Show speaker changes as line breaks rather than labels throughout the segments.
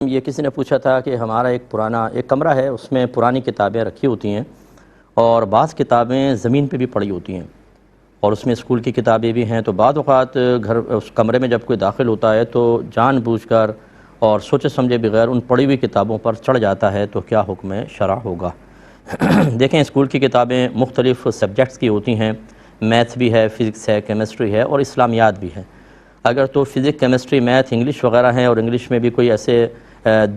یہ کسی نے پوچھا تھا کہ ہمارا ایک کمرہ ہے، اس میں پرانی کتابیں رکھی ہوتی ہیں اور بعض کتابیں زمین پہ بھی پڑی ہوتی ہیں اور اس میں اسکول کی کتابیں بھی ہیں، تو بعض اوقات اس کمرے میں جب کوئی داخل ہوتا ہے تو جان بوجھ کر اور سوچے سمجھے بغیر ان پڑی ہوئی کتابوں پر چڑھ جاتا ہے، تو کیا حکم شرع ہوگا؟ دیکھیں، اسکول کی کتابیں مختلف سبجیکٹس کی ہوتی ہیں، میتھ بھی ہے، فزکس ہے، کیمسٹری ہے اور اسلامیات بھی ہے۔ اگر تو فزکس، کیمسٹری، میتھ، انگلش وغیرہ ہیں اور انگلش میں بھی کوئی ایسے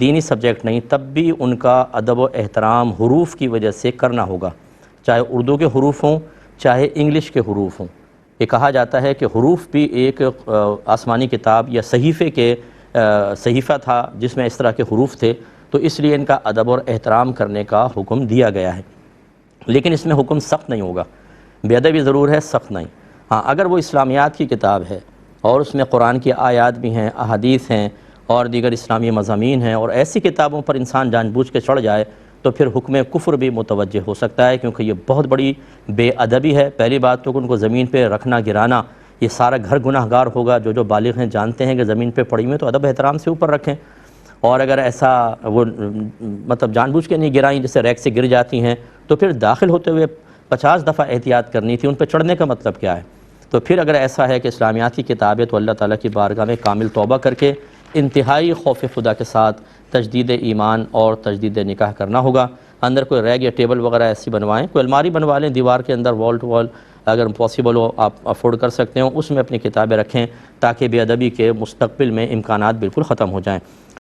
دینی سبجیکٹ نہیں، تب بھی ان کا ادب و احترام حروف کی وجہ سے کرنا ہوگا، چاہے اردو کے حروف ہوں چاہے انگلش کے حروف ہوں۔ یہ کہا جاتا ہے کہ حروف بھی ایک آسمانی کتاب یا صحیفہ تھا جس میں اس طرح کے حروف تھے، تو اس لیے ان کا ادب اور احترام کرنے کا حکم دیا گیا ہے، لیکن اس میں حکم سخت نہیں ہوگا۔ بے ادبی ضرور ہے، سخت نہیں۔ ہاں، اگر وہ اسلامیات کی کتاب ہے اور اس میں قرآن کی آیات بھی ہیں، احادیث ہیں اور دیگر اسلامی مضامین ہیں، اور ایسی کتابوں پر انسان جان بوجھ کے چڑھ جائے تو پھر حکم کفر بھی متوجہ ہو سکتا ہے، کیونکہ یہ بہت بڑی بے ادبی ہے۔ پہلی بات تو ان کو زمین پہ رکھنا، گرانا، یہ سارا گھر گناہ گار ہوگا۔ جو بالغ ہیں جانتے ہیں کہ زمین پہ پڑی ہوئی تو ادب احترام سے اوپر رکھیں، اور اگر ایسا وہ جان بوجھ کے نہیں گرائیں، جیسے ریک سے گر جاتی ہیں، تو پھر داخل ہوتے ہوئے 50 دفعہ احتیاط کرنی تھی، ان پہ چڑھنے کا مطلب کیا ہے؟ تو پھر اگر ایسا ہے کہ اسلامیات کی کتاب ہے تو اللہ تعالیٰ کی بارگاہ میں کامل توبہ کر کے انتہائی خوف خدا کے ساتھ تجدید ایمان اور تجدید نکاح کرنا ہوگا۔ اندر کوئی ریگ یا ٹیبل وغیرہ ایسی بنوائیں، کوئی الماری بنوا لیں دیوار کے اندر، وال ٹو وال، اگر پاسبل ہو، آپ افورڈ کر سکتے ہوں، اس میں اپنی کتابیں رکھیں تاکہ بے ادبی کے مستقبل میں امکانات بالکل ختم ہو جائیں۔